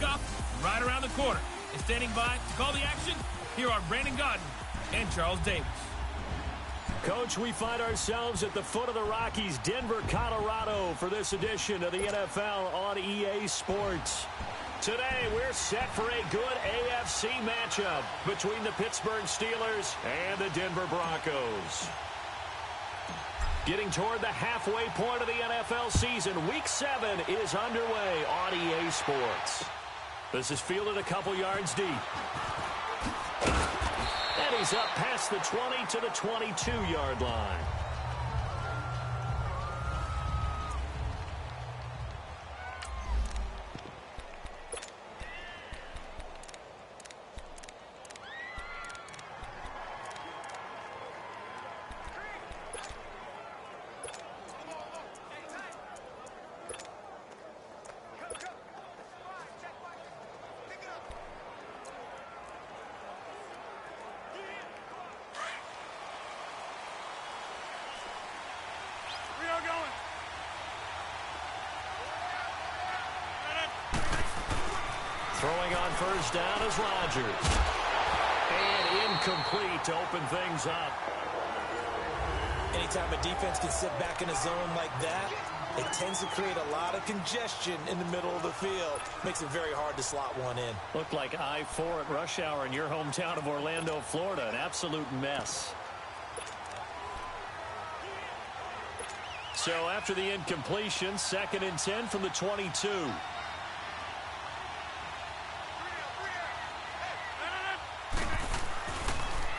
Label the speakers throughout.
Speaker 1: kickoff right around the corner. And standing by to call the action, here are Brandon Godden and Charles Davis.
Speaker 2: Coach, we find ourselves at the foot of the Rockies, Denver, Colorado, for this edition of the NFL on EA Sports. Today, we're set for a good AFC matchup between the Pittsburgh Steelers and the Denver Broncos. Getting toward the halfway point of the NFL season, Week 7 is underway on EA Sports. This is fielded a couple yards deep. And he's up past the 20 to the 22-yard line. Throwing on first down is Rodgers. And incomplete to open things up.
Speaker 3: Anytime a defense can sit back in a zone like that, it tends to create a lot of congestion in the middle of the field. Makes it very hard to slot one in.
Speaker 2: Looked like I-4 at rush hour in your hometown of Orlando, Florida. An absolute mess. So after the incompletion, 2nd and 10 from the 22.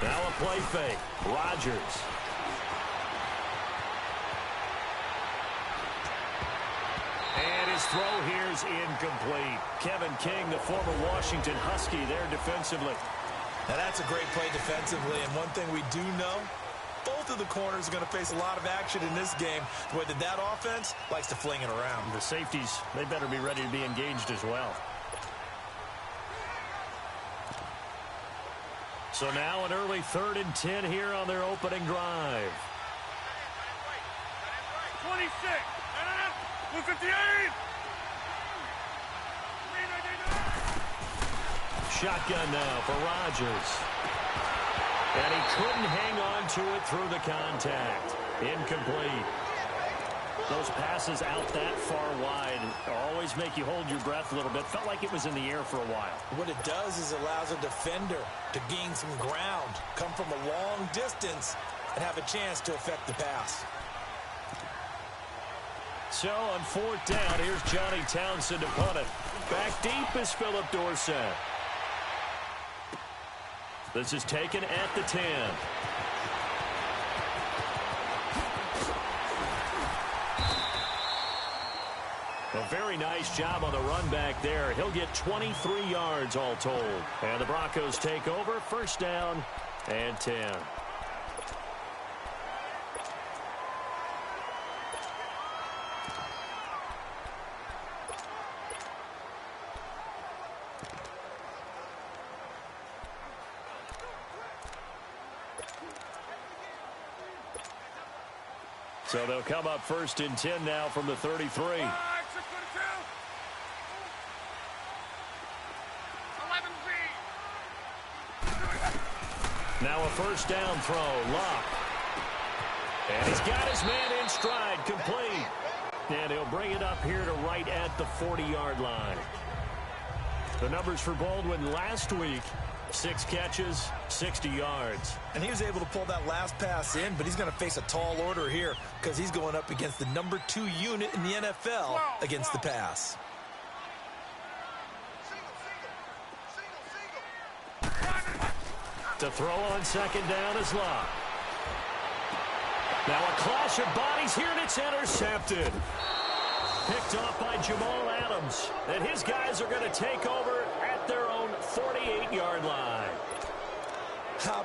Speaker 2: Now a play fake. Rodgers. And his throw here is incomplete. Kevin King, the former Washington Husky, there defensively.
Speaker 3: Now that's a great play defensively, and one thing we do know, both of the corners are going to face a lot of action in this game. The way that offense likes to fling it around.
Speaker 2: The safeties, they better be ready to be engaged as well. So now an early 3rd and 10 here on their opening drive.
Speaker 4: 26. 158.
Speaker 2: Shotgun now for Rodgers. And he couldn't hang on to it through the contact. Incomplete. Those passes out that far wide always make you hold your breath a little bit. Felt like it was in the air for a while.
Speaker 3: What it does is allows a defender to gain some ground, come from a long distance, and have a chance to affect the pass.
Speaker 2: So on 4th down, here's Johnny Townsend to punt it. Back deep is Philip Dorsett. This is taken at the 10. A very nice job on the run back there. He'll get 23 yards all told. And the Broncos take over, 1st down and 10. So they'll come up 1st and 10 now from the 33. Now a 1st down throw. Lock. And he's got his man in stride. Complete. And he'll bring it up here to right at the 40-yard line. The numbers for Baldwin last week: 6 catches, 60 yards.
Speaker 3: And he was able to pull that last pass in, but he's going to face a tall order here because he's going up against the number 2 unit in the NFL against the pass.
Speaker 2: To throw on 2nd down is Locke. Now a clash of bodies here, and it's intercepted. Picked off by Jamal Adams. And his guys are going to take over at their own 48-yard line.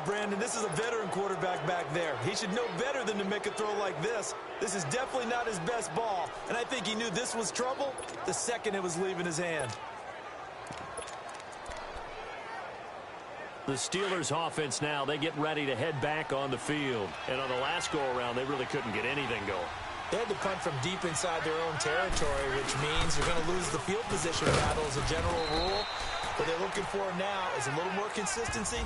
Speaker 3: Brandon, this is a veteran quarterback back there. He should know better than to make a throw like this. This is definitely not his best ball, and I think he knew this was trouble the second it was leaving his hand.
Speaker 2: The Steelers' offense now, they get ready to head back on the field. And on the last go-around, they really couldn't get anything going.
Speaker 3: They had to punt from deep inside their own territory, which means you're going to lose the field position battle as a general rule. What they're looking for now is a little more consistency,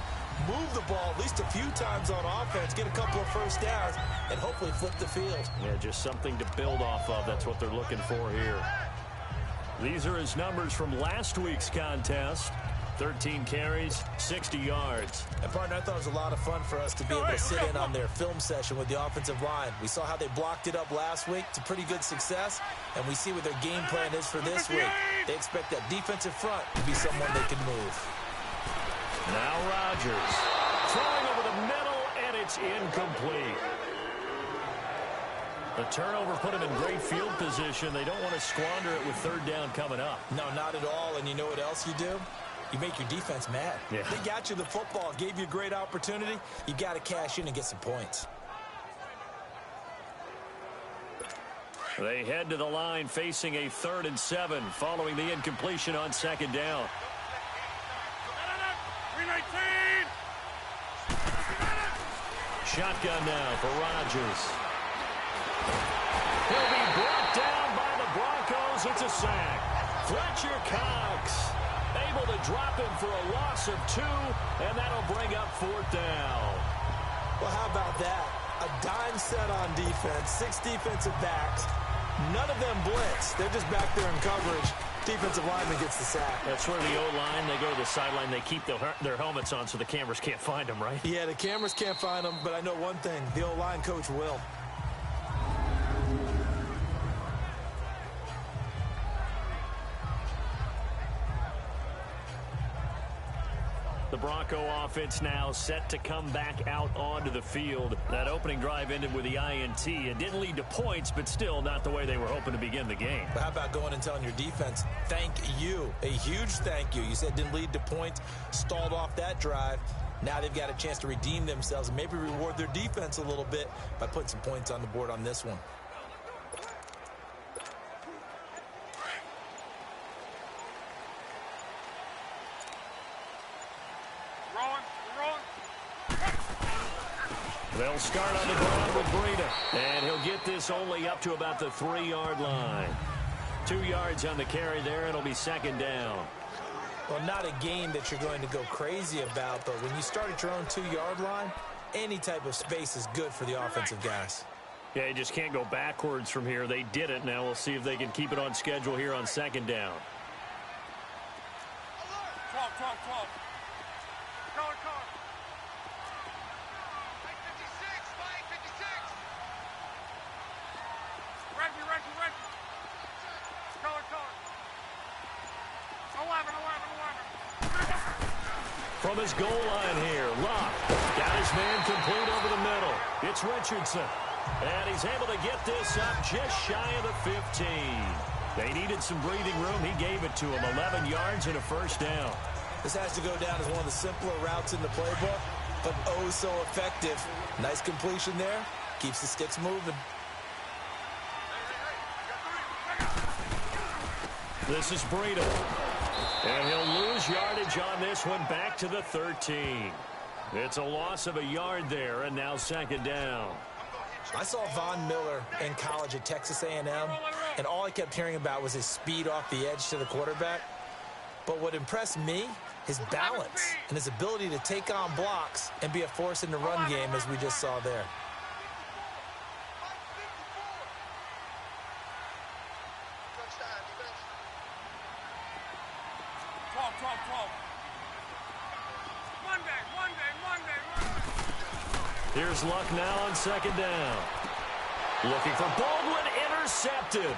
Speaker 3: move the ball at least a few times on offense, get a couple of first downs, and hopefully flip the field.
Speaker 2: Yeah, just something to build off of. That's what they're looking for here. These are his numbers from last week's contest. 13 carries, 60 yards.
Speaker 3: And, partner, I thought it was a lot of fun for us to be able to sit in on their film session with the offensive line. We saw how they blocked it up last week to pretty good success, and we see what their game plan is for this week. They expect that defensive front to be someone they can move.
Speaker 2: Now Rodgers throwing over the middle, and it's incomplete. The turnover put him in great field position. They don't want to squander it with third down coming up.
Speaker 3: No, not at all. And you know what else you do? You make your defense mad.
Speaker 2: Yeah.
Speaker 3: They got you the football, gave you a great opportunity. You got to cash in and get some points.
Speaker 2: They head to the line facing a 3rd and 7 following the incompletion on 2nd down.
Speaker 4: 319.
Speaker 2: Shotgun now for Rodgers. He'll be brought down by the Broncos. It's a sack. Fletcher Cox able to drop him for a loss of 2, and that'll bring up 4th down.
Speaker 3: Well, how about that? A dime set on defense, 6 defensive backs. None of them blitz. They're just back there in coverage. Defensive lineman gets the sack.
Speaker 2: That's where the O-line, they go to the sideline, they keep their helmets on so the cameras can't find them, right?
Speaker 3: Yeah, the cameras can't find them, but I know one thing. The O-line coach will.
Speaker 2: The Bronco offense now set to come back out onto the field. That opening drive ended with the INT. It didn't lead to points, but still not the way they were hoping to begin the game.
Speaker 3: But how about going and telling your defense, thank you, a huge thank you. You said didn't lead to points, stalled off that drive. Now they've got a chance to redeem themselves and maybe reward their defense a little bit by putting some points on the board on this one.
Speaker 2: They'll start on the ground with Breida, and he'll get this only up to about the 3-yard line. 2 yards on the carry there. It'll be 2nd down.
Speaker 3: Well, not a game that you're going to go crazy about, but when you start at your own 2-yard line, any type of space is good for the offensive guys.
Speaker 2: Yeah, you just can't go backwards from here. They did it. Now we'll see if they can keep it on schedule here on 2nd down.
Speaker 4: 12. Call. 11.
Speaker 2: From his goal line here, Locke got his man complete over the middle. It's Richardson, and he's able to get this up just shy of the 15. They needed some breathing room. He gave it to him, 11 yards and a 1st down.
Speaker 3: This has to go down as one of the simpler routes in the playbook, but oh so effective. Nice completion there. Keeps the sticks moving.
Speaker 2: This is Breida. And he'll lose yardage on this one back to the 13. It's a loss of a yard there, and now 2nd down.
Speaker 3: I saw Von Miller in college at Texas A&M, and all I kept hearing about was his speed off the edge to the quarterback. But what impressed me, his balance and his ability to take on blocks and be a force in the run game, as we just saw there.
Speaker 2: Here's Luck now on 2nd down. Looking for Baldwin, intercepted.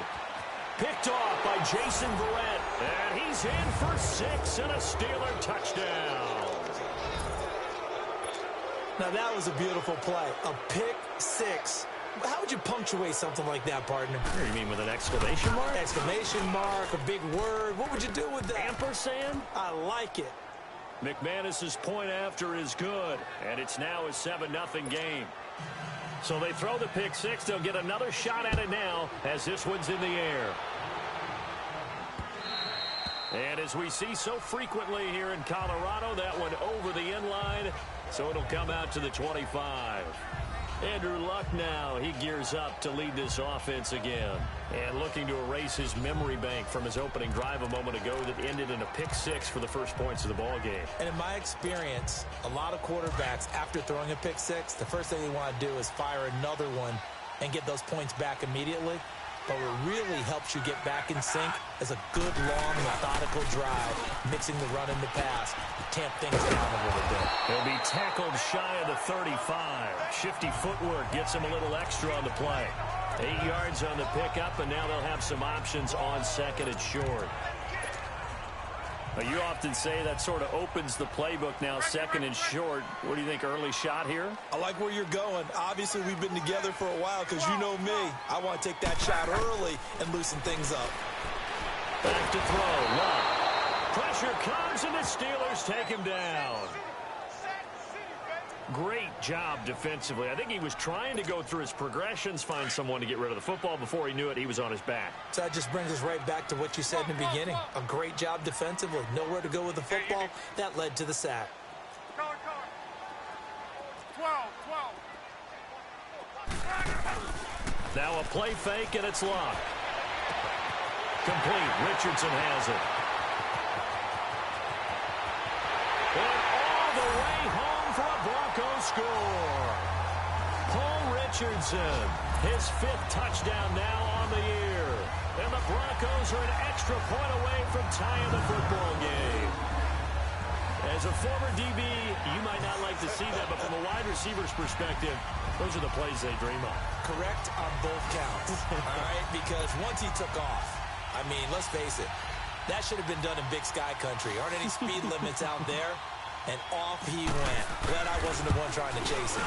Speaker 2: Picked off by Jason Verrett. And he's in for 6 and a Steeler touchdown.
Speaker 3: Now that was a beautiful play. A pick 6. How would you punctuate something like that, partner?
Speaker 2: You mean with an exclamation mark?
Speaker 3: Exclamation mark, a big word. What would you do with that?
Speaker 2: Ampersand?
Speaker 3: I like it.
Speaker 2: McManus's point after is good, and it's now a 7-0 game. So they throw the pick 6. They'll get another shot at it now as this one's in the air. And as we see so frequently here in Colorado, that one over the end line, so it'll come out to the 25. Andrew Luck now. He gears up to lead this offense again. And looking to erase his memory bank from his opening drive a moment ago that ended in a pick six for the first points of the ball game.
Speaker 3: And in my experience, a lot of quarterbacks, after throwing a pick six, the first thing they want to do is fire another one and get those points back immediately. But what really helps you get back in sync is a good, long, methodical drive, mixing the run and the pass, tamp things down a little bit.
Speaker 2: He'll be tackled shy of the 35. Shifty footwork gets him a little extra on the play. 8 yards on the pickup, and now they'll have some options on second and short. You often say that sort of opens the playbook now, second and short. What do you think, early shot here?
Speaker 3: I like where you're going. Obviously, we've been together for a while because you know me. I want to take that shot early and loosen things up.
Speaker 2: Back to throw. Luck. Pressure comes, and the Steelers take him down. Great job defensively. I think he was trying to go through his progressions, find someone to get rid of the football. Before he knew it, he was on his back.
Speaker 3: So that just brings us right back to what you said in the beginning. A great job defensively. Nowhere to go with the football. That led to the sack.
Speaker 4: 12.
Speaker 2: Now a play fake, and it's Luck. Complete. Richardson has it. And all the way home for a Broncos score. Paul Richardson, his 5th touchdown now on the year. And the Broncos are an extra point away from tying the football game. As a former DB, you might not like to see that, but from a wide receiver's perspective, those are the plays they dream of.
Speaker 3: Correct on both counts. All right, because once he took off, I mean, let's face it, that should have been done in Big Sky Country. Aren't any speed limits out there? And off he went. Glad I wasn't the one trying to chase him.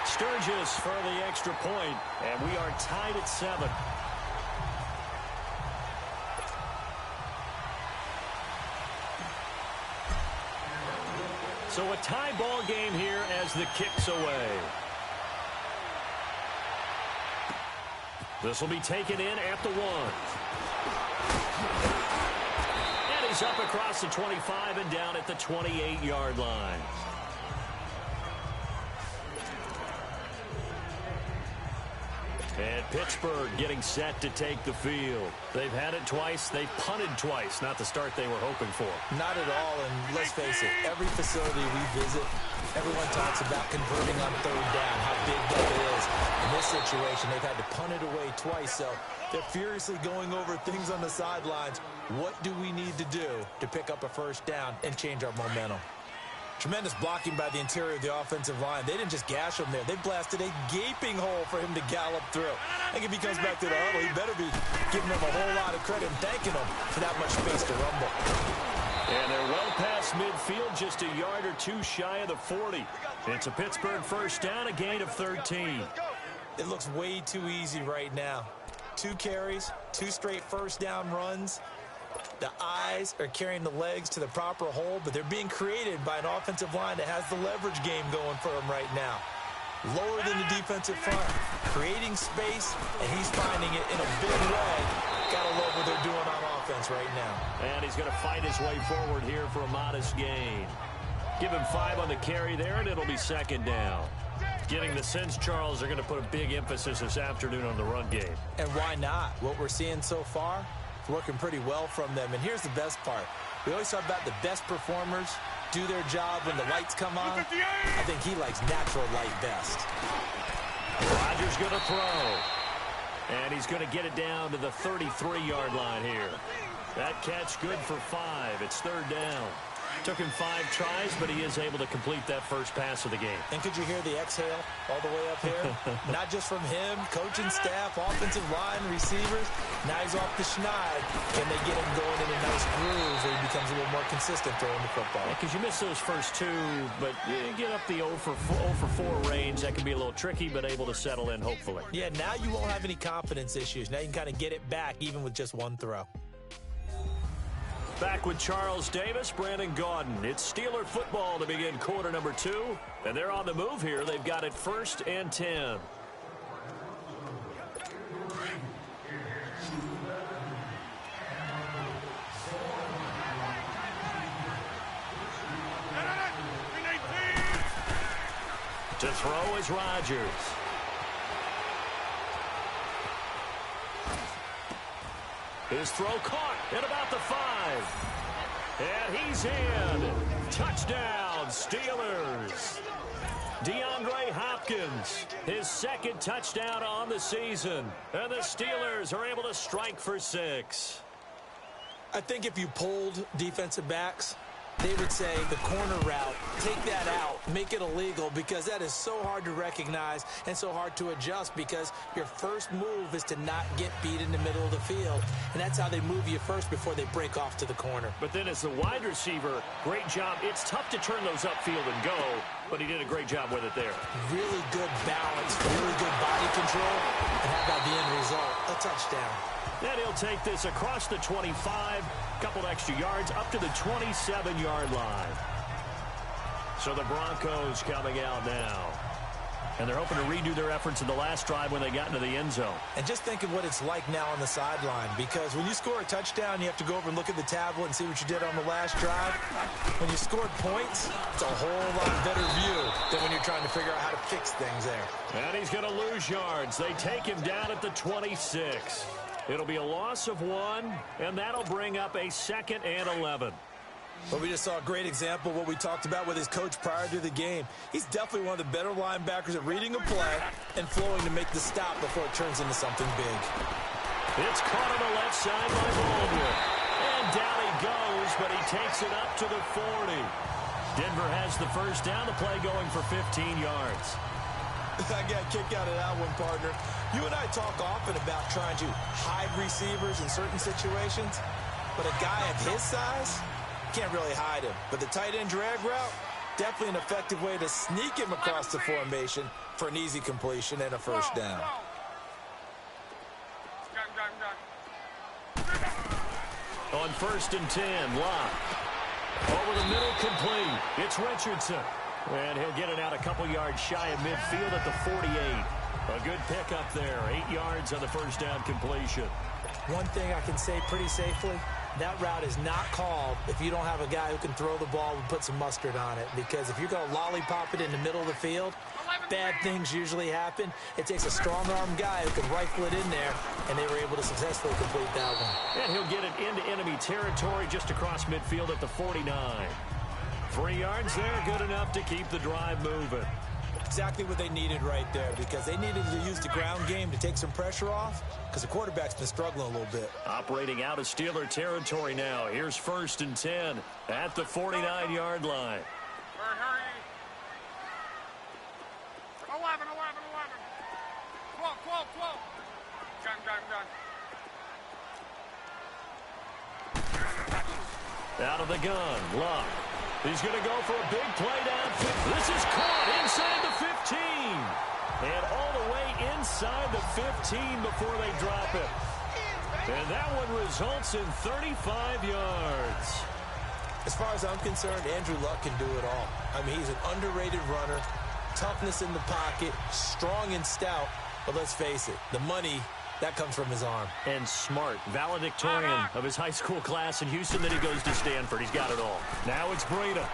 Speaker 2: Sturgis for the extra point, and we are tied at 7. So a tie ball game here as the kick's away. This will be taken in at the 1. And he's up across the 25 and down at the 28-yard line. And Pittsburgh getting set to take the field. They've had it twice. They've punted twice. Not the start they were hoping for.
Speaker 3: Not at all, and let's face it, every facility we visit, everyone talks about converting on 3rd down, how big that is. In this situation, they've had to punt it away twice, so they're furiously going over things on the sidelines. What do we need to do to pick up a 1st down and change our momentum? Tremendous blocking by the interior of the offensive line. They didn't just gash him there. They blasted a gaping hole for him to gallop through. I think if he comes back to the huddle, he better be giving him a whole lot of credit and thanking him for that much space to rumble.
Speaker 2: And they're well past midfield, just a yard or two shy of the 40. It's a Pittsburgh 1st down, a gain of 13.
Speaker 3: It looks way too easy right now. 2 carries, 2 straight 1st down runs. The eyes are carrying the legs to the proper hole, but they're being created by an offensive line that has the leverage game going for him right now. Lower than the defensive front, creating space, and he's finding it in a big way. Gotta love what they're doing on offense right now.
Speaker 2: And he's going to fight his way forward here for a modest gain. Give him 5 on the carry there, and it'll be 2nd down. Getting the sense Charles are going to put a big emphasis this afternoon on the run game.
Speaker 3: And why not? What we're seeing so far, it's working pretty well from them. And here's the best part. We always talk about the best performers do their job when the lights come on. I think he likes natural light best.
Speaker 2: Rodgers going to throw. And he's going to get it down to the 33-yard line here. That catch good for 5. It's 3rd down. Took him 5 tries, but he is able to complete that first pass of the game.
Speaker 3: And could you hear the exhale all the way up here? Not just from him, coaching staff, offensive line, receivers. Now he's off the schneid. Can they get him going in a nice groove where he becomes a little more consistent throwing the football?
Speaker 2: Because you miss those first 2, but you get up the 0 for 4 range. That can be a little tricky, but able to settle in, hopefully.
Speaker 3: Yeah, now you won't have any confidence issues. Now you can kind of get it back even with just 1 throw.
Speaker 2: Back with Charles Davis, Brandon Gaudin. It's Steeler football to begin quarter number 2. And they're on the move here. They've got it 1st and 10. To throw is Rodgers. His throw caught at about the 5. And he's in. Touchdown, Steelers. DeAndre Hopkins, his second touchdown on the season. And the Steelers are able to strike for 6.
Speaker 3: I think if you polled defensive backs, they would say the corner route, take that out, make it illegal, because that is so hard to recognize and so hard to adjust, because your first move is to not get beat in the middle of the field. And that's how they move you first before they break off to the corner.
Speaker 2: But then as the wide receiver, great job. It's tough to turn those upfield and go, but he did a great job with it there.
Speaker 3: Really good balance, really good body control, and how about the end result? A touchdown.
Speaker 2: And he'll take this across the 25, couple extra yards, up to the 27-yard line. So the Broncos coming out now. And they're hoping to redo their efforts in the last drive when they got into the end zone.
Speaker 3: And just think of what it's like now on the sideline, because when you score a touchdown, you have to go over and look at the tablet and see what you did on the last drive. When you scored points, it's a whole lot better view than when you're trying to figure out how to fix things there.
Speaker 2: And he's going to lose yards. They take him down at the 26. It'll be a loss of 1, and that'll bring up a 2nd and 11.
Speaker 3: But we just saw a great example of what we talked about with his coach prior to the game. He's definitely one of the better linebackers at reading a play and flowing to make the stop before it turns into something big.
Speaker 2: It's caught on the left side by Baldwin. And down he goes, but he takes it up to the 40. Denver has the first down, the play going for 15 yards.
Speaker 3: I got a kick out of that one, partner. You and I talk often about trying to hide receivers in certain situations, but a guy of his size can't really hide him. But the tight end drag route, definitely an effective way to sneak him across the formation for an easy completion and a first down.
Speaker 2: On 1st and 10, Locke. Over the middle, complete. It's Richardson. And he'll get it out a couple yards shy of midfield at the 48. A good pickup there. 8 yards on the first down completion.
Speaker 3: One thing I can say pretty safely, that route is not called if you don't have a guy who can throw the ball and put some mustard on it. Because if you're going to lollipop it in the middle of the field, bad things usually happen. It takes a strong-arm guy who can rifle it in there, and they were able to successfully complete that one.
Speaker 2: And he'll get it into enemy territory just across midfield at the 49. 3 yards there, good enough to keep the drive moving.
Speaker 3: Exactly what they needed right there, because they needed to use the ground game to take some pressure off, because the quarterback's been struggling a little bit.
Speaker 2: Operating out of Steeler territory now. Here's 1st and 10 at the 49-yard line.
Speaker 4: Hurry. 11. 12. Gun.
Speaker 2: Out of the gun, Luck. He's going to go for a big play downfield. This is caught inside the 15. And all the way inside the 15 before they drop it. And that one results in 35 yards.
Speaker 3: As far as I'm concerned, Andrew Luck can do it all. I mean, he's an underrated runner, toughness in the pocket, strong and stout. But let's face it, the money, that comes from his arm.
Speaker 2: And smart, valedictorian of his high school class in Houston. Then he goes to Stanford. He's got it all. Now it's Breida.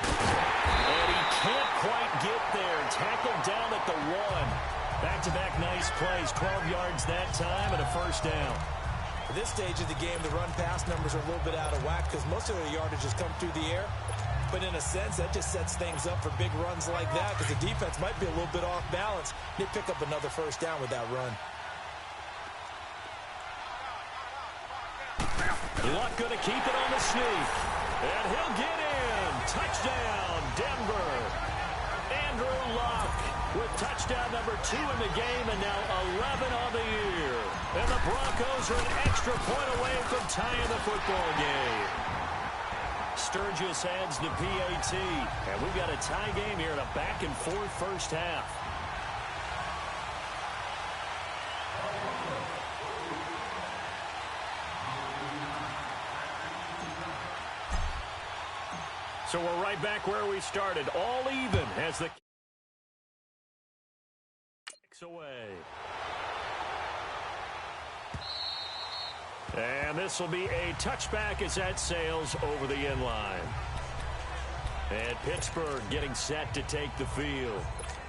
Speaker 2: And he can't quite get there. Tackled down at the 1. Back-to-back nice plays. 12 yards that time and a first down.
Speaker 3: At this stage of the game, the run-pass numbers are a little bit out of whack because most of their yardage has come through the air. But in a sense, that just sets things up for big runs like that because the defense might be a little bit off balance. They pick up another first down with that run.
Speaker 2: Luck going to keep it on the sneak. And he'll get in. Touchdown, Denver. Andrew Luck with touchdown number 2 in the game and now 11 on the year. And the Broncos are an extra point away from tying the football game. Sturgis adds the PAT. And we've got a tie game here in a back-and-forth first half. So we're right back where we started. All even as the kicks away. And this will be a touchback as that sails over the end line. And Pittsburgh getting set to take the field.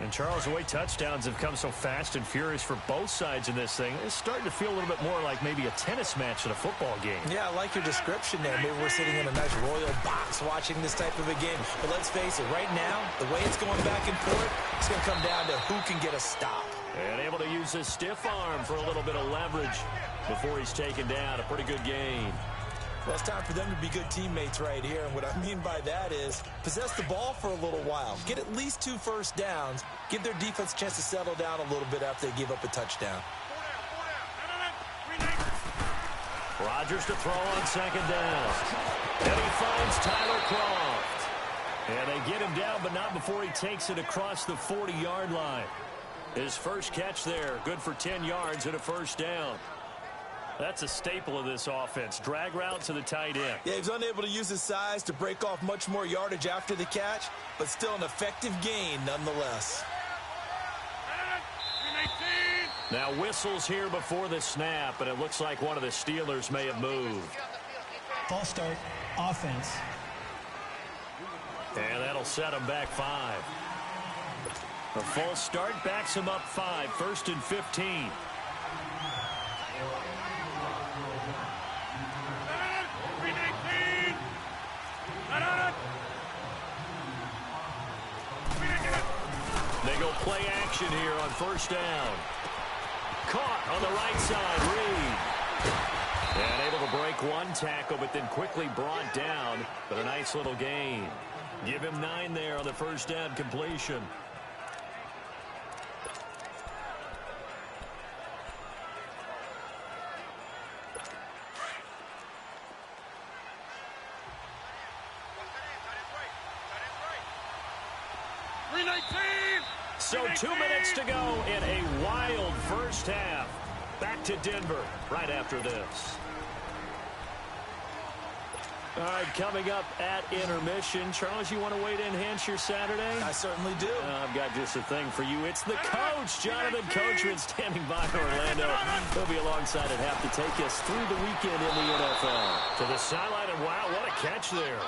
Speaker 5: And, Charles, the way touchdowns have come so fast and furious for both sides in this thing, it's starting to feel a little bit more like maybe a tennis match than a football game.
Speaker 3: Yeah, I like your description there. Maybe we're sitting in a nice royal box watching this type of a game. But let's face it, right now, the way it's going back and forth, it's going to come down to who can get a stop.
Speaker 2: And able to use his stiff arm for a little bit of leverage before he's taken down. A pretty good gain.
Speaker 3: Well, it's time for them to be good teammates right here. And what I mean by that is possess the ball for a little while. Get at least 2 first downs. Give their defense a chance to settle down a little bit after they give up a touchdown.
Speaker 2: Rodgers to throw on second down. And he finds Tyler Croft. And they get him down, but not before he takes it across the 40-yard line. His first catch there, good for 10 yards and a first down.
Speaker 5: That's a staple of this offense. Drag route to the tight end.
Speaker 3: Yeah, he was unable to use his size to break off much more yardage after the catch, but still an effective gain nonetheless.
Speaker 2: Now whistles here before the snap, and it looks like one of the Steelers may have moved.
Speaker 6: False start, offense.
Speaker 2: And that'll set him back 5. A false start backs him up 5, 1st and 15. They go play action here on first down. Caught on the right side, Reed. And able to break one tackle, but then quickly brought down. But a nice little gain. Give him 9 there on the first down completion. So 2 minutes to go in a wild first half. Back to Denver right after this. All right, coming up at intermission. Charles, you want to wait to enhance your Saturday?
Speaker 3: I certainly do.
Speaker 2: I've got just a thing for you. It's the coach, Jonathan Coachman, standing by Orlando. He'll be alongside at half to take us through the weekend in the NFL.
Speaker 5: To the sideline, and wow, what a catch there.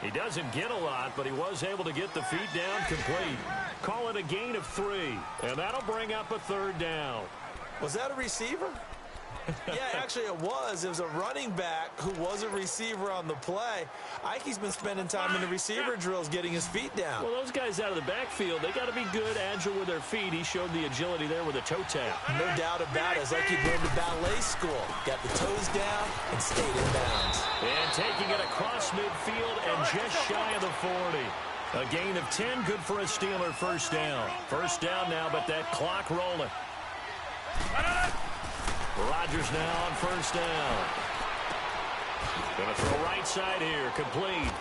Speaker 5: He doesn't get a lot, but he was able to get the feet down complete. Call it a gain of 3, and that'll bring up a third down.
Speaker 3: Was that a receiver? Yeah, actually it was. It was a running back who was a receiver on the play. Ike's been spending time in the receiver drills getting his feet down.
Speaker 2: Well, those guys out of the backfield, they got to be good, agile with their feet. He showed the agility there with a toe tap.
Speaker 3: No doubt about it. It's like he'd learned to ballet school. Got the toes down and stayed in bounds.
Speaker 2: And taking it across midfield and just shy of the 40. A gain of 10, good for a Steeler first down. First down now, but that clock rolling. Rodgers now on first down. Going to throw right side here, complete.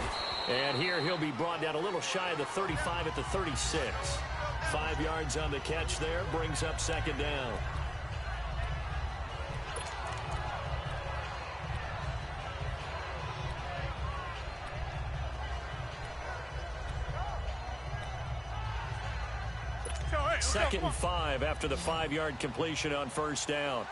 Speaker 2: And here he'll be brought down a little shy of the 35 at the 36. 5 yards on the catch there, brings up second down. Second and 5 after the 5-yard completion on first down.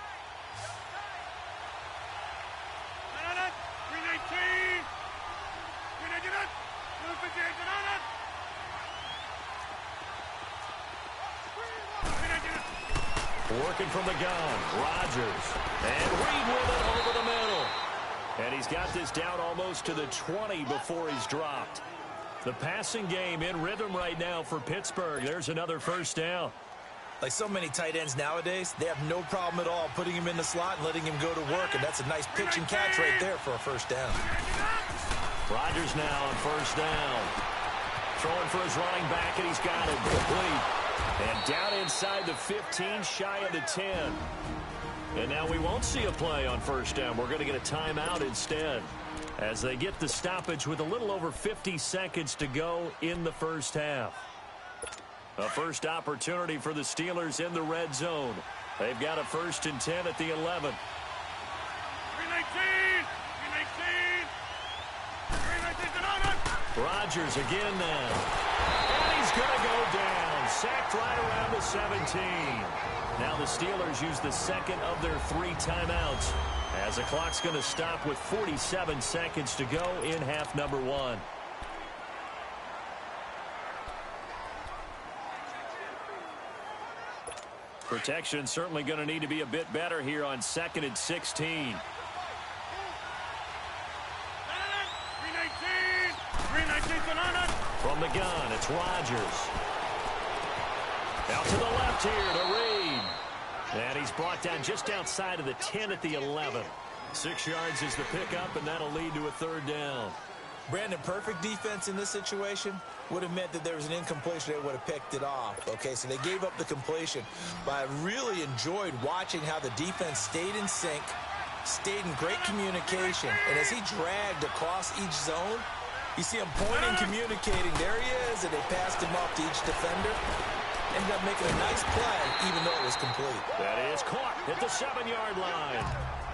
Speaker 2: Working from the gun, Rodgers. And Reed with it over the middle. And he's got this down almost to the 20 before he's dropped. The passing game in rhythm right now for Pittsburgh. There's another first down.
Speaker 3: Like so many tight ends nowadays, they have no problem at all putting him in the slot and letting him go to work. And that's a nice pitch and catch right there for a first down.
Speaker 2: Rodgers now on first down. Throwing for his running back, and he's got it. Complete. And down inside the 15, shy of the 10. And now we won't see a play on first down. We're going to get a timeout instead, as they get the stoppage with a little over 50 seconds to go in the first half. A first opportunity for the Steelers in the red zone. They've got a 1st and 10 at the 11. Rodgers again now. And he's going to go down. Sacked right around the 17. Now the Steelers use the second of their 3 timeouts, as the clock's going to stop with 47 seconds to go in half number 1. Protection certainly going to need to be a bit better here on 2nd and 16.
Speaker 4: 319 banana.
Speaker 2: From the gun, it's Rodgers. Out to the left here to Reed. And he's brought down just outside of the 10 at the 11. 6 yards is the pickup, and that'll lead to a 3rd down.
Speaker 3: Brandon, perfect defense in this situation would have meant that there was an incompletion. They would have picked it off. Okay, so they gave up the completion. But I really enjoyed watching how the defense stayed in sync, stayed in great communication. And as he dragged across each zone, you see him pointing, communicating. There he is, and they passed him off to each defender. Ended up making a nice play, even though it was complete.
Speaker 2: That is caught at the 7-yard line.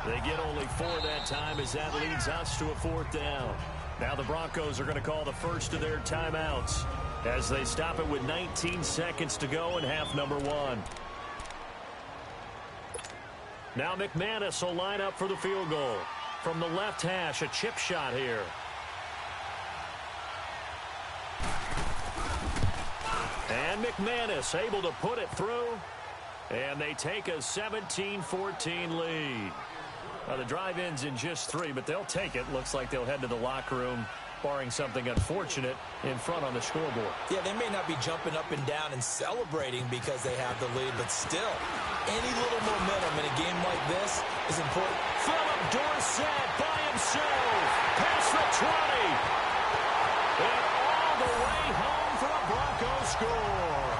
Speaker 2: They get only 4 that time as that leads us to a 4th down. Now the Broncos are going to call the first of their timeouts as they stop it with 19 seconds to go in half number 1. Now McManus will line up for the field goal. From the left hash, a chip shot here. And McManus able to put it through. And they take a 17-14 lead. Well, the drive ends in just 3, but they'll take it. Looks like they'll head to the locker room, barring something unfortunate in front on the scoreboard.
Speaker 3: Yeah, they may not be jumping up and down and celebrating because they have the lead, but still, any little momentum in a game like this is important.
Speaker 2: Philip Dorsett by himself. Past the 20. And all the way home for a Broncos score.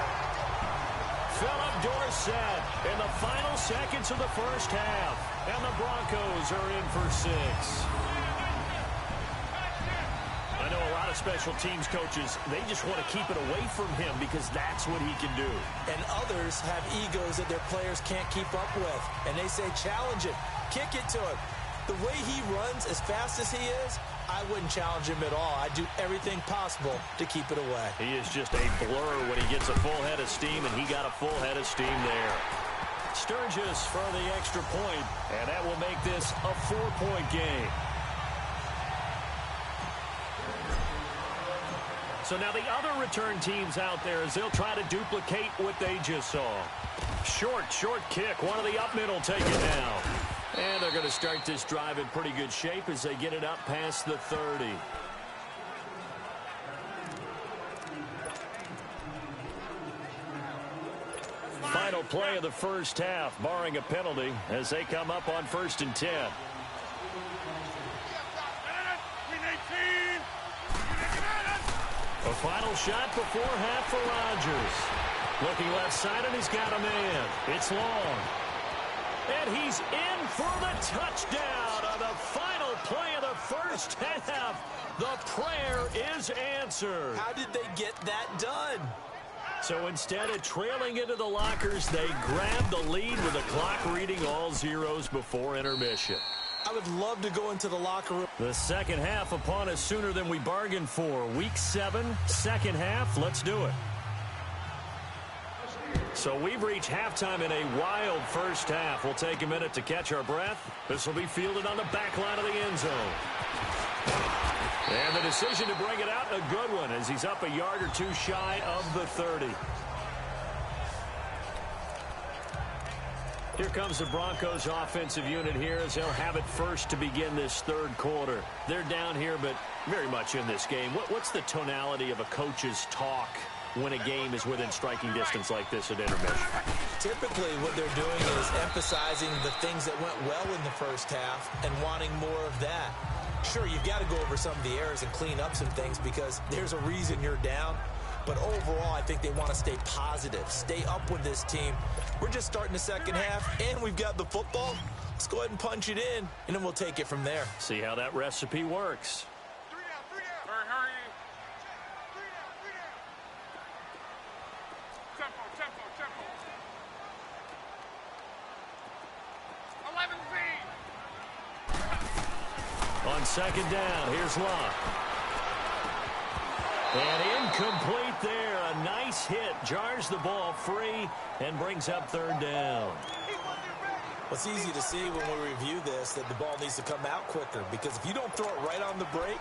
Speaker 2: Philip Dorsett in the final seconds of the first half. And the Broncos are in for 6. I know a lot of special teams coaches, they just want to keep it away from him because that's what he can do.
Speaker 3: And others have egos that their players can't keep up with. And they say, challenge it, kick it to him. The way he runs as fast as he is, I wouldn't challenge him at all. I'd do everything possible to keep it away.
Speaker 2: He is just a blur when he gets a full head of steam, and he got a full head of steam there. Sturgis for the extra point, and that will make this a 4-point game. So now the other return teams out there as they'll try to duplicate what they just saw. Short kick. One of the up mid will take it down. And they're going to start this drive in pretty good shape as they get it up past the 30. Final play of the first half, barring a penalty, as they come up on 1st and 10. A final shot before half for Rodgers. Looking left side, and he's got a man. It's long. And he's in for the touchdown on the final play of the first half. The prayer is answered.
Speaker 3: How did they get that done?
Speaker 2: So instead of trailing into the lockers, they grabbed the lead with the clock reading all zeros before intermission.
Speaker 3: I would love to go into the locker room.
Speaker 2: The second half upon us sooner than we bargained for. Week 7, second half. Let's do it. So we've reached halftime in a wild first half. We'll take a minute to catch our breath. This will be fielded on the back line of the end zone. And the decision to bring it out, a good one, as he's up a yard or two shy of the 30. Here comes the Broncos offensive unit here as they'll have it first to begin this third quarter. They're down here, but very much in this game. What's the tonality of a coach's talk when a game is within striking distance like this at intermission?
Speaker 3: Typically, what they're doing is emphasizing the things that went well in the first half and wanting more of that. Sure, you've got to go over some of the errors and clean up some things because there's a reason you're down. But overall, I think they want to stay positive, stay up with this team. We're just starting the second half, and we've got the football. Let's go ahead and punch it in, and then we'll take it from there.
Speaker 2: See how that recipe works.
Speaker 4: Hurry. Tempo. 11 feet.
Speaker 2: On second down, here's Locke. And incomplete there. A nice hit. Jars the ball free and brings up third down.
Speaker 3: Well, it's easy to see when we review this that the ball needs to come out quicker because if you don't throw it right on the break,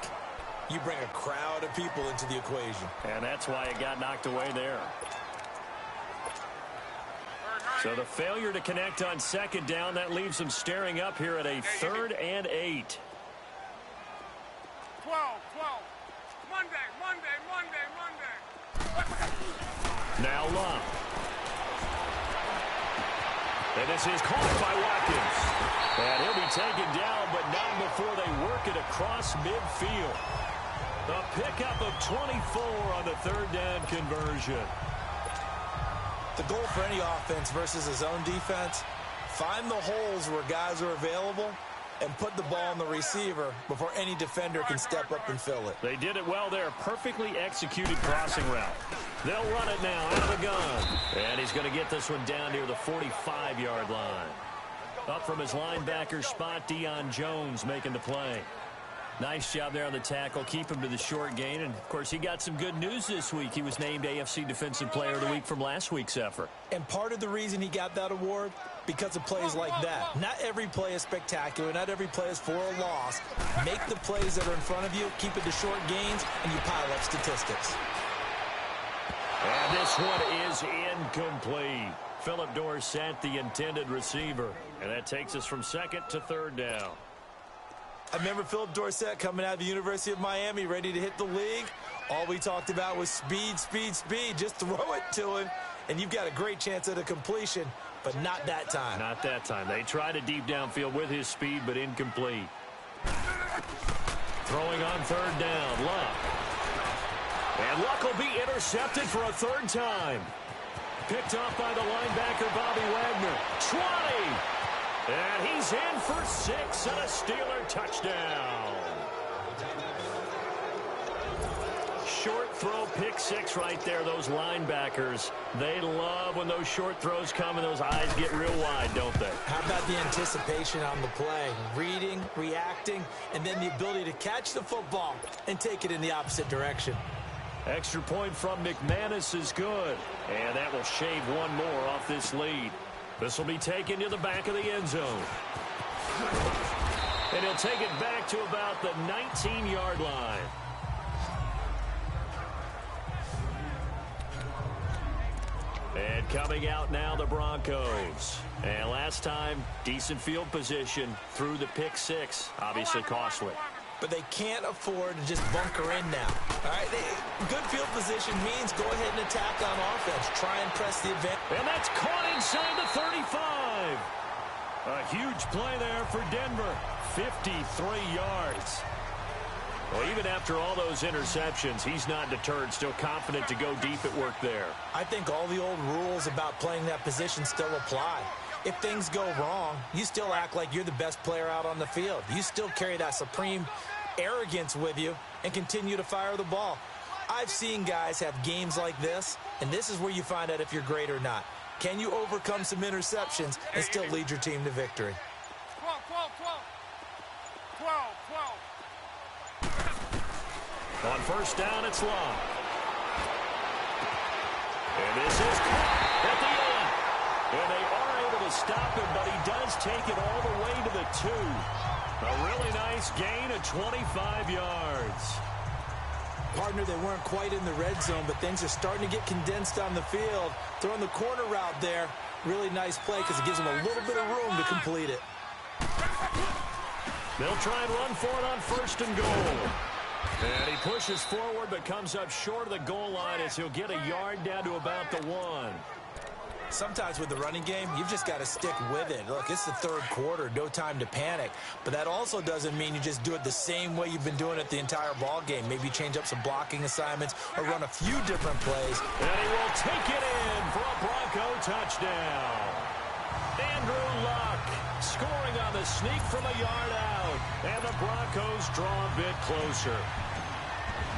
Speaker 3: you bring a crowd of people into the equation.
Speaker 2: And that's why it got knocked away there. So the failure to connect on second down, that leaves them staring up here at a 3rd and 8.
Speaker 4: 12. Monday.
Speaker 2: Now Love. And this is caught by Watkins. And he'll be taken down, but not before they work it across midfield. The pickup of 24 on the 3rd down conversion.
Speaker 3: The goal for any offense versus his own defense, find the holes where guys are available and put the ball on the receiver before any defender can step up and fill it.
Speaker 2: They did it well there. Perfectly executed crossing route. They'll run it now out of the gun. And he's going to get this one down near the 45-yard line. Up from his linebacker spot, Deion Jones making the play. Nice job there on the tackle. Keep him to the short gain. And, of course, he got some good news this week. He was named AFC Defensive Player of the Week from last week's effort.
Speaker 3: And part of the reason he got that award, because of plays like that. Not every play is spectacular. Not every play is for a loss. Make the plays that are in front of you, keep it to short gains, and you pile up statistics.
Speaker 2: And this one is incomplete. Philip Dorsett, the intended receiver. And that takes us from 2nd to 3rd down.
Speaker 3: I remember Philip Dorsett coming out of the University of Miami, ready to hit the league. All we talked about was speed. Just throw it to him, and you've got a great chance at a completion, but not that time.
Speaker 2: Not that time. They tried a deep downfield with his speed, but incomplete. Throwing on 3rd down, Luck. And Luck will be intercepted for a 3rd time. Picked off by the linebacker, Bobby Wagner. 20! And he's in for 6 and a Steeler touchdown. Short throw, pick 6 right there. Those linebackers, they love when those short throws come and those eyes get real wide, don't they?
Speaker 3: How about the anticipation on the play? Reading, reacting, and then the ability to catch the football and take it in the opposite direction.
Speaker 2: Extra point from McManus is good. And that will shave one more off this lead. This will be taken to the back of the end zone. And he'll take it back to about the 19-yard line. And coming out now, the Broncos. And last time, decent field position through the pick 6. Obviously costly.
Speaker 3: But they can't afford to just bunker in now. All right, good field position means go ahead and attack on offense. Try and press the advantage.
Speaker 2: And that's caught inside the 35. A huge play there for Denver. 53 yards. Well, even after all those interceptions, he's not deterred, still confident to go deep at work there.
Speaker 3: I think all the old rules about playing that position still apply. If things go wrong, you still act like you're the best player out on the field. You still carry that supreme arrogance with you and continue to fire the ball. I've seen guys have games like this, and this is where you find out if you're great or not. Can you overcome some interceptions and still lead your team to victory?
Speaker 4: 12.
Speaker 2: On 1st down, it's Long. And this is caught at the end. And they are able to stop him, but he does take it all the way to the 2. A really nice gain of 25 yards.
Speaker 3: Partner, they weren't quite in the red zone, but things are starting to get condensed on the field. Throwing the corner route there. Really nice play because it gives them a little bit of room to complete it.
Speaker 2: They'll try and run for it on 1st and goal. And he pushes forward but comes up short of the goal line as he'll get a yard down to about the 1.
Speaker 3: Sometimes with the running game, you've just got to stick with it. Look, it's the 3rd quarter, no time to panic. But that also doesn't mean you just do it the same way you've been doing it the entire ball game. Maybe change up some blocking assignments or run a few different plays.
Speaker 2: And he will take it in for a Bronco touchdown. Andrew Luck scoring on the sneak from a yard out. And the Broncos draw a bit closer.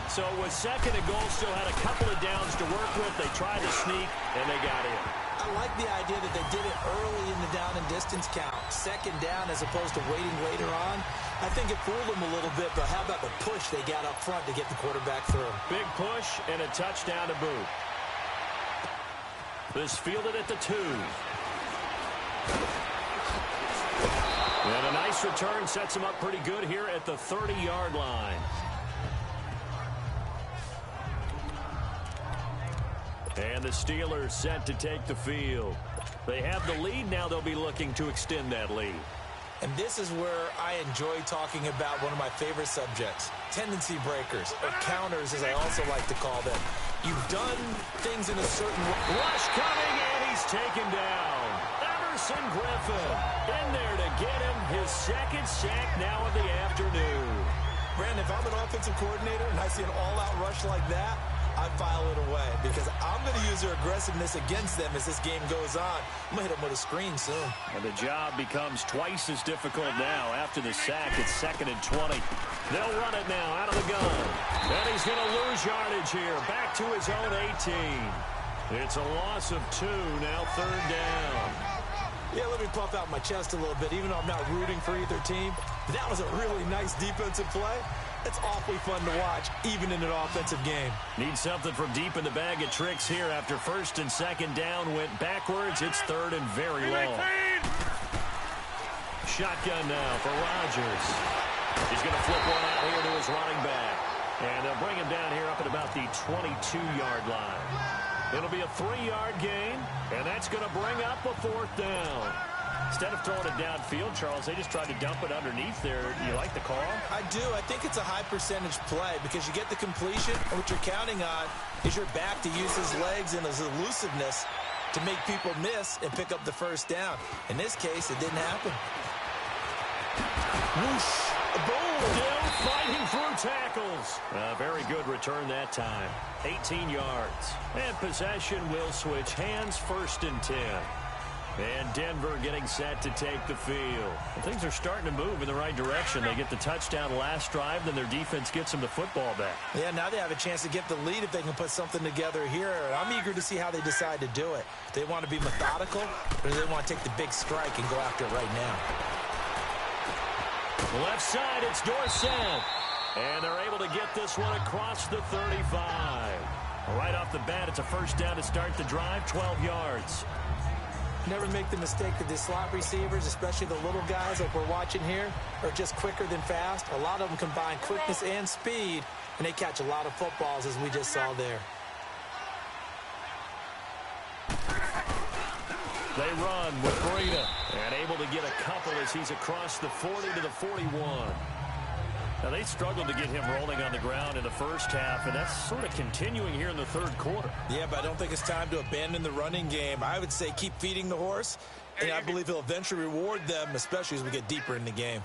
Speaker 2: So with 2nd and goal, still had a couple of downs to work with. They tried to sneak, and they got in.
Speaker 3: I like the idea that they did it early in the down and distance count. 2nd down as opposed to waiting later on. I think it fooled them a little bit, but how about the push they got up front to get the quarterback through?
Speaker 2: Big push and a touchdown to boot. This fielded at the 2. And a nice return sets him up pretty good here at the 30-yard line.
Speaker 5: And the Steelers set to take the field. They have the lead. Now they'll be looking to extend that lead.
Speaker 3: And this is where I enjoy talking about one of my favorite subjects, tendency breakers, or counters as I also like to call them. You've done things in a certain way.
Speaker 5: Rush coming, and he's taken down. Emerson Griffin in there to get him his second sack now of the afternoon.
Speaker 3: Brandon, if I'm an offensive coordinator and I see an all-out rush like that, I file it away because I'm going to use their aggressiveness against them as this game goes on. I'm going to hit them with a screen soon.
Speaker 5: And the job becomes twice as difficult now. After the sack, it's 2nd and 20. They'll run it now out of the gun. And he's going to lose yardage here. Back to his own 18. It's a loss of 2, now 3rd down.
Speaker 3: Yeah, let me puff out my chest a little bit, even though I'm not rooting for either team. That was a really nice defensive play. It's awfully fun to watch, even in an offensive game.
Speaker 5: Need something from deep in the bag of tricks here. After 1st and 2nd down went backwards, it's 3rd and very long. Shotgun now for Rodgers. He's going to flip one out here to his running back. And they'll bring him down here up at about the 22-yard line. It'll be a 3-yard gain, and that's going to bring up a 4th down. Instead of throwing it downfield, Charles, they just tried to dump it underneath there. You like the call?
Speaker 3: I do. I think it's a high-percentage play because you get the completion, and what you're counting on is your back to use his legs and his elusiveness to make people miss and pick up the 1st down. In this case, it didn't happen. Whoosh! Boom!
Speaker 5: Still fighting through tackles. A very good return that time. 18 yards. And possession will switch hands, 1st and 10. And Denver getting set to take the field. And things are starting to move in the right direction. They get the touchdown last drive, then their defense gets them the football back.
Speaker 3: Yeah, now they have a chance to get the lead if they can put something together here. And I'm eager to see how they decide to do it. Do they want to be methodical, or do they want to take the big strike and go after it right now?
Speaker 5: Left side, it's Dorsett. And they're able to get this one across the 35. Right off the bat, it's a 1st down to start the drive, 12 yards.
Speaker 3: Never make the mistake that the slot receivers, especially the little guys like we're watching here, are just quicker than fast. A lot of them combine quickness and speed, and they catch a lot of footballs, as we just saw there.
Speaker 5: They run with Breida, and able to get a couple as he's across the 40 to the 41. Now, they struggled to get him rolling on the ground in the 1st half, and that's sort of continuing here in the 3rd quarter.
Speaker 3: Yeah, but I don't think it's time to abandon the running game. I would say keep feeding the horse, and I believe he'll eventually reward them, especially as we get deeper in the game.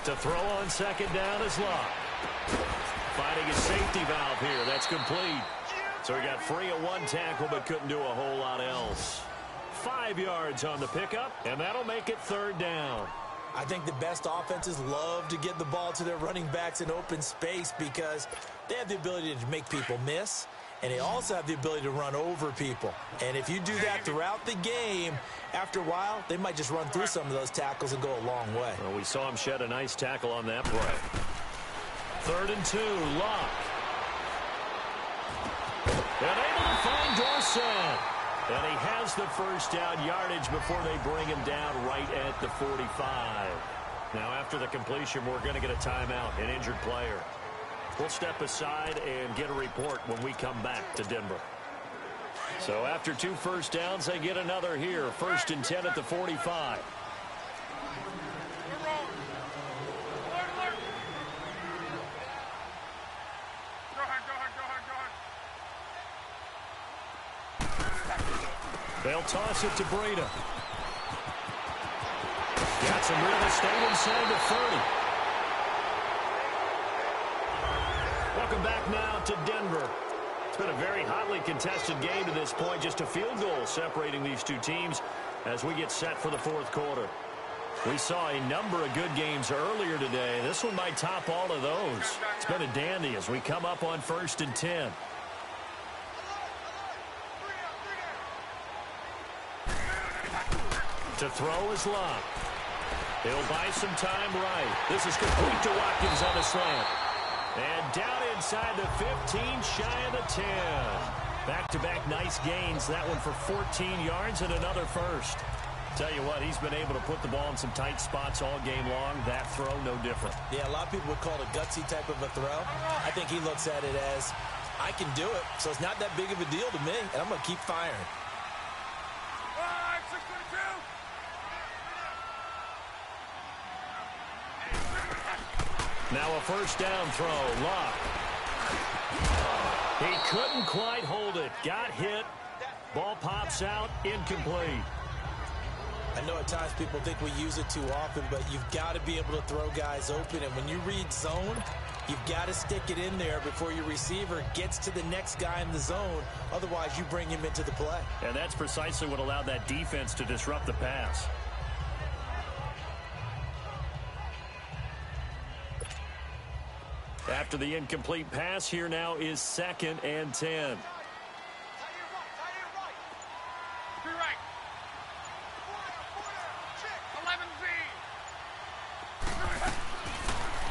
Speaker 5: To throw on 2nd down is Locke. Finding a safety valve here. That's complete. So he got free of 1 tackle but couldn't do a whole lot else. 5 yards on the pickup, and that'll make it 3rd down.
Speaker 3: I think the best offenses love to get the ball to their running backs in open space because they have the ability to make people miss, and they also have the ability to run over people. And if you do that throughout the game, after a while, they might just run through some of those tackles and go a long way.
Speaker 5: Well, we saw him shed a nice tackle on that play. 3rd and 2, Locke. And able to find Dorsett. And he has the 1st down yardage before they bring him down right at the 45. Now, after the completion, we're going to get a timeout, an injured player. We'll step aside and get a report when we come back to Denver. So after 2 1st downs, they get another here. 1st and 10 at the 45. They'll toss it to Breida. Got some real estate inside the 30. Welcome back now to Denver. It's been a very hotly contested game to this point. Just a field goal separating these two teams as we get set for the 4th quarter. We saw a number of good games earlier today. This one might top all of those. It's been a dandy as we come up on 1st and 10. To throw is Locke. He'll buy some time right. This is complete to Watkins on the slant. And down inside the 15, shy of the 10. Back-to-back nice gains. That one for 14 yards and another 1st. Tell you what, he's been able to put the ball in some tight spots all game long. That throw, no different.
Speaker 3: Yeah, a lot of people would call it a gutsy type of a throw. I think he looks at it as, I can do it, so it's not that big of a deal to me, and I'm going to keep firing.
Speaker 5: Now a first down throw, Luck. He couldn't quite hold it. Got hit. Ball pops out, incomplete.
Speaker 3: I know at times people think we use it too often, but you've got to be able to throw guys open. And when you read zone, you've got to stick it in there before your receiver gets to the next guy in the zone. Otherwise, you bring him into the play.
Speaker 5: And that's precisely what allowed that defense to disrupt the pass. After the incomplete pass, here now is 2nd and 10.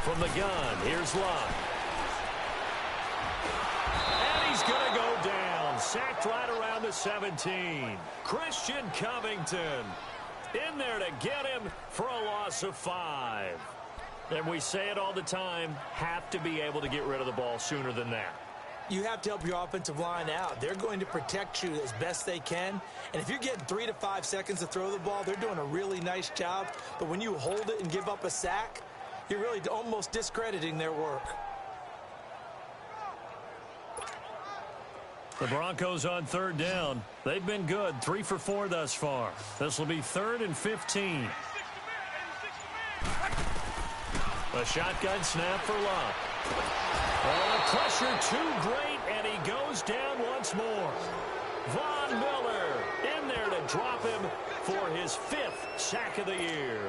Speaker 5: From the gun, here's Luck. And he's going to go down. Sacked right around the 17. Christian Covington in there to get him for a loss of 5. And we say it all the time, have to be able to get rid of the ball sooner than that.
Speaker 3: You have to help your offensive line out. They're going to protect you as best they can. And if you're getting 3 to 5 seconds to throw the ball, they're doing a really nice job. But when you hold it and give up a sack, you're really almost discrediting their work.
Speaker 5: The Broncos on 3rd down. They've been good, 3 for 4 thus far. This will be 3rd and 15. A shotgun snap for Luck. Oh, the pressure too great, and he goes down once more. Von Miller in there to drop him for his 5th sack of the year.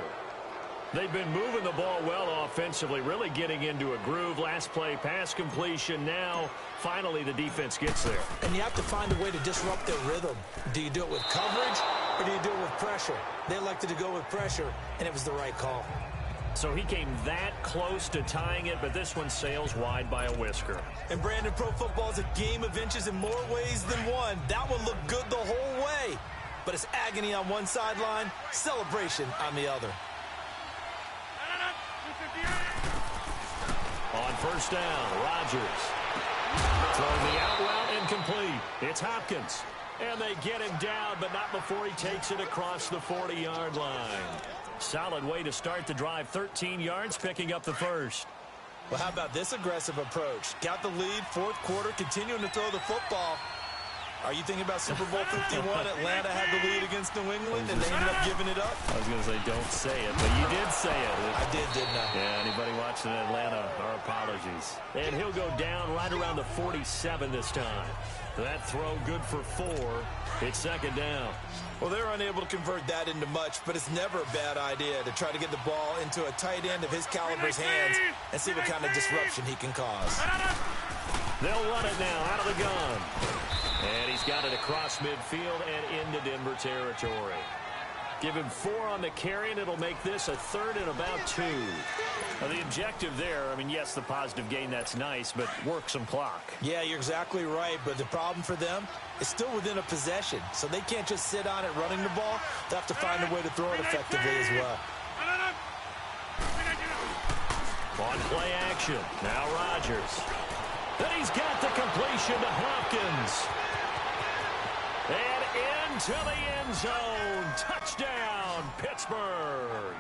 Speaker 5: They've been moving the ball well offensively, really getting into a groove. Last play, pass completion. Now, finally, the defense gets there.
Speaker 3: And you have to find a way to disrupt their rhythm. Do you do it with coverage, or do you do it with pressure? They elected to go with pressure, and it was the right call.
Speaker 5: So he came that close to tying it, but this one sails wide by a whisker.
Speaker 3: And Brandon, pro football is a game of inches in more ways than one. That one looked good the whole way. But it's agony on one sideline, celebration on the other.
Speaker 5: On first down, Rodgers. Throwing the out route incomplete. It's Hopkins. And they get him down, but not before he takes it across the 40-yard line. Solid way to start the drive. 13 yards, picking up the first.
Speaker 3: Well, how about this aggressive approach? Got the lead, 4th quarter, continuing to throw the football. Are you thinking about Super Bowl 51? Atlanta had the lead against New England, and they ended up giving it up?
Speaker 5: I was going to say don't say it, but you did say it.
Speaker 3: I did, didn't I?
Speaker 5: Yeah, anybody watching Atlanta, our apologies. And he'll go down right around the 47 this time. That throw good for 4. It's 2nd down.
Speaker 3: Well, they're unable to convert that into much, but it's never a bad idea to try to get the ball into a tight end of his caliber's hands and see what kind of disruption he can cause.
Speaker 5: They'll run it now out of the gun. And he's got it across midfield and into Denver territory. Give him 4 on the carry, and it'll make this a 3rd and about 2. Now, the objective there, I mean, yes, the positive gain, that's nice, but work some clock.
Speaker 3: Yeah, you're exactly right, but the problem for them is still within a possession, so they can't just sit on it running the ball. They'll have to find a way to throw it effectively as well.
Speaker 5: On play action, now Rodgers. Then he's got the completion to Hopkins. And into the end zone. Touchdown, Pittsburgh.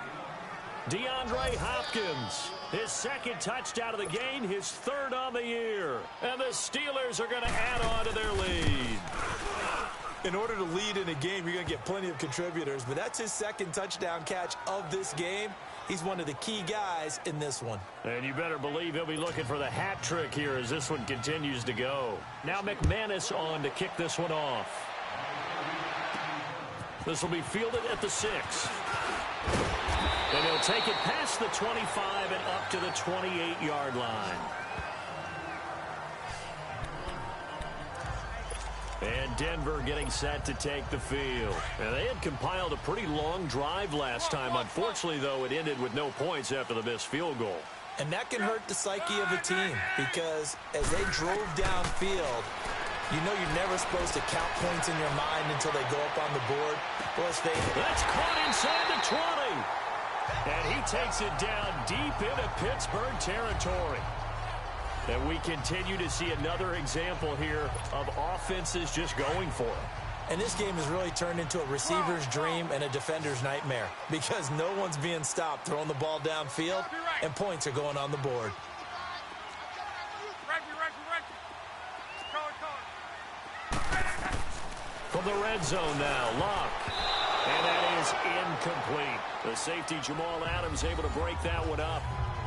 Speaker 5: DeAndre Hopkins, his 2nd touchdown of the game, his 3rd on the year. And the Steelers are going to add on to their lead. In order to lead in a game, you're going to get plenty of contributors, but that's his 2nd touchdown catch of this game. He's one of the key guys in this one. And you better believe he'll be looking for the hat trick here as this one continues to go. Now McManus on to kick this one off. This will be fielded at the 6. And he'll take it past the 25 and up to the 28-yard line. And Denver getting set to take the field. And they had compiled a pretty long drive last time. Unfortunately, though, it ended with no points after the missed field goal.
Speaker 3: And that can hurt the psyche of a team because as they drove downfield, You know you're never supposed to count points in your mind until they go up on the board. Well, let's face it.
Speaker 2: That's caught inside the 20. And he takes it down deep into Pittsburgh territory. And we continue to see another example here of offenses just going for it.
Speaker 3: And this game has really turned into a receiver's dream and a defender's nightmare because no one's being stopped throwing the ball downfield, and points are going on the board.
Speaker 2: From the red zone now, Luck. And that is incomplete. The safety, Jamal Adams, able to break that one up.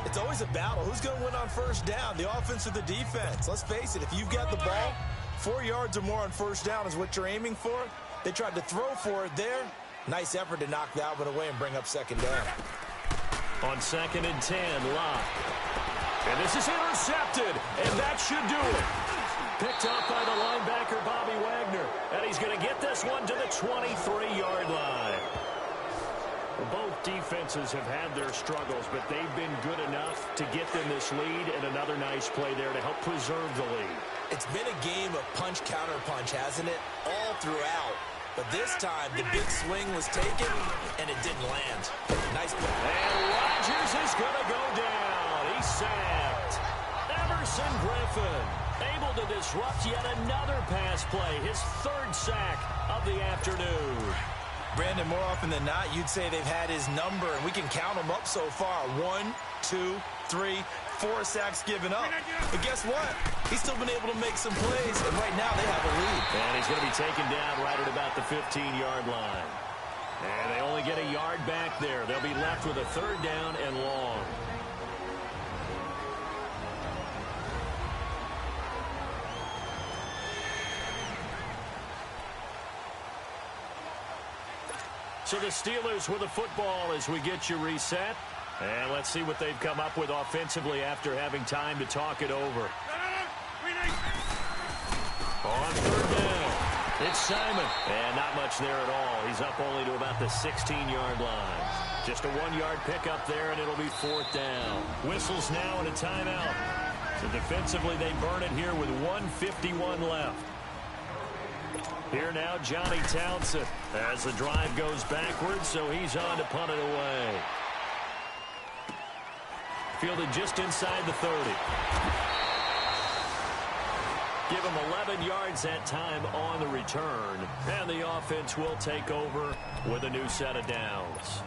Speaker 3: It's always a battle. Who's going to win on first down, the offense or the defense? Let's face it, if you've got the ball, 4 yards or more on first down is what you're aiming for. They tried to throw for it there. Nice effort to knock that one away and bring up second down.
Speaker 2: On 2nd and 10, Luck. And this is intercepted, and that should do it. Picked up by the linebacker, Bobby Wagner. And he's going to get this one to the 23-yard line. Both defenses have had their struggles, but they've been good enough to get them this lead, and another nice play there to help preserve the lead.
Speaker 3: It's been a game of punch-counter-punch, hasn't it? All throughout. But this time, the big swing was taken, and it didn't land. Nice play.
Speaker 2: And Rodgers is going to go down. He's sacked. Emerson Griffin able to disrupt yet another pass play, his 3rd sack of the afternoon.
Speaker 3: Brandon, more often than not, you'd say they've had his number, and we can count them up so far. 1, 2, 3, 4 sacks given up. But guess what? He's still been able to make some plays, and right now they have a lead.
Speaker 2: And he's going to be taken down right at about the 15-yard line. And they only get a yard back there. They'll be left with a 3rd down and long. So the Steelers with the football as we get you reset. And let's see what they've come up with offensively after having time to talk it over. On 3rd down, it's Simon. And not much there at all. He's up only to about the 16-yard line. Just a 1-yard pickup there, and it'll be 4th down. Whistles now and a timeout. So defensively, they burn it here with 1:51 left. Here now, Johnny Townsend as the drive goes backwards, so he's on to punt it away. Fielded just inside the 30. Give him 11 yards that time on the return, and the offense will take over with a new set of downs.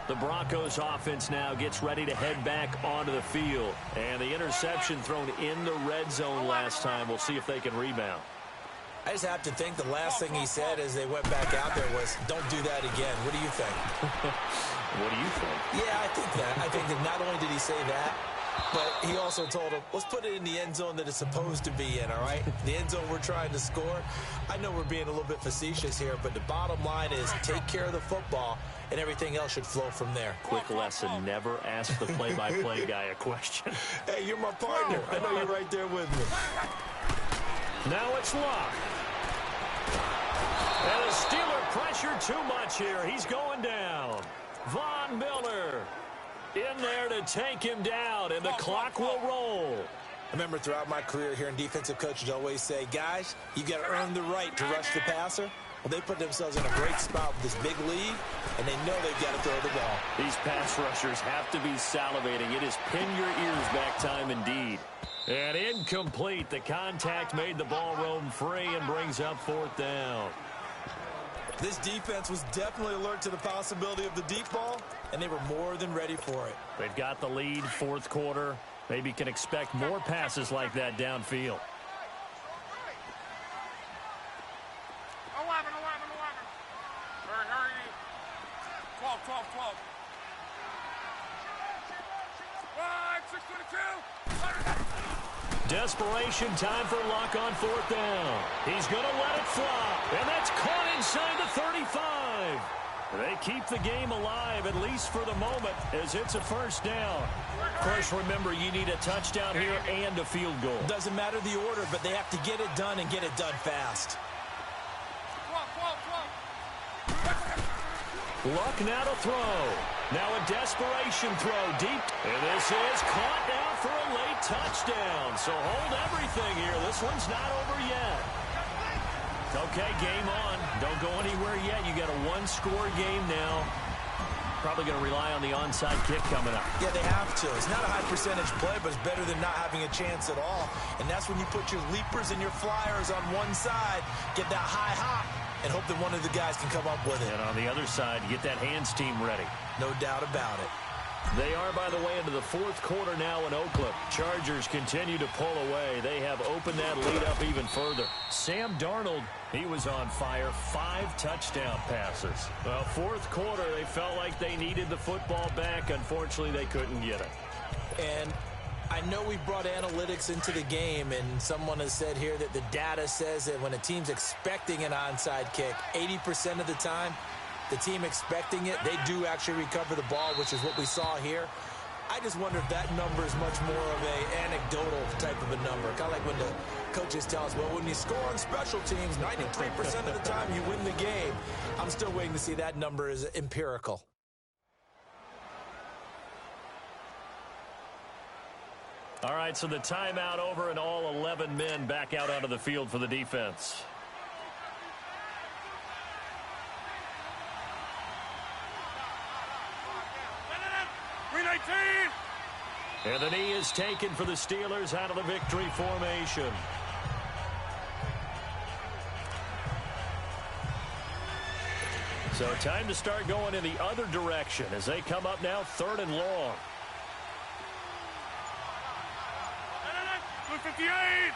Speaker 2: The Broncos offense now gets ready to head back onto the field, and the interception thrown in the red zone last time. We'll see if they can rebound.
Speaker 3: I just have to think the last thing he said as they went back out there was, don't do that again. What do you think?
Speaker 2: What do you think?
Speaker 3: Yeah, I think that. I think that not only did he say that, but he also told him, let's put it in the end zone that it's supposed to be in, all right? The end zone we're trying to score. I know we're being a little bit facetious here, but the bottom line is take care of the football, and everything else should flow from there.
Speaker 2: Quick lesson, never ask the play-by-play guy a question.
Speaker 3: Hey, you're my partner. I know you're right there with me.
Speaker 2: Now it's Luck. And the Steeler pressure too much here. He's going down. Von Miller in there to take him down, and the clock will roll.
Speaker 3: I remember throughout my career hearing defensive coaches always say, guys, you got to earn the right to rush the passer. Well, they put themselves in a great spot with this big lead, and they know they've got to throw the ball.
Speaker 2: These pass rushers have to be salivating. It is pin your ears back time indeed. And incomplete. The contact made the ball roam free and brings up 4th down.
Speaker 3: This defense was definitely alert to the possibility of the deep ball, and they were more than ready for it.
Speaker 2: They've got the lead, 4th quarter. Maybe can expect more passes like that downfield.
Speaker 4: 11. 12. 6:22.
Speaker 2: Desperation time for Luck on 4th down. He's going to let it flop, and that's caught inside the 35. They keep the game alive, at least for the moment, as it's a 1st down. Of course, remember, you need a touchdown here and a field goal.
Speaker 3: Doesn't matter the order, but they have to get it done and get it done fast.
Speaker 4: 12.
Speaker 2: Luck now to throw. Now a desperation throw deep. And this is caught now for a late touchdown. So hold everything here. This one's not over yet. Okay, game on. Don't go anywhere yet. You got a one-score game now. Probably going to rely on the onside kick coming up.
Speaker 3: Yeah, they have to. It's not a high-percentage play, but it's better than not having a chance at all. And that's when you put your leapers and your flyers on one side, get that high hop, and hope that one of the guys can come up with it.
Speaker 2: And on the other side, get that hands team ready.
Speaker 3: No doubt about it.
Speaker 2: They are, by the way, into the fourth quarter now in Oakland. Chargers continue to pull away. They have opened that lead up even further. Sam Darnold, he was on fire. 5 touchdown passes. Well, fourth quarter, they felt like they needed the football back. Unfortunately, they couldn't get it.
Speaker 3: And I know we brought analytics into the game, and someone has said here that the data says that when a team's expecting an onside kick, 80% of the time, the team expecting it, they do actually recover the ball, which is what we saw here. I just wonder if that number is much more of a anecdotal type of a number. Kind of like when the coaches tell us, well, when you score on special teams, 93% of the time you win the game. I'm still waiting to see that number is empirical.
Speaker 2: All right, so the timeout over and all 11 men back out onto the field for the defense. And the knee is taken for the Steelers out of the victory formation. So time to start going in the other direction as they come up now 3rd and long.
Speaker 4: 58.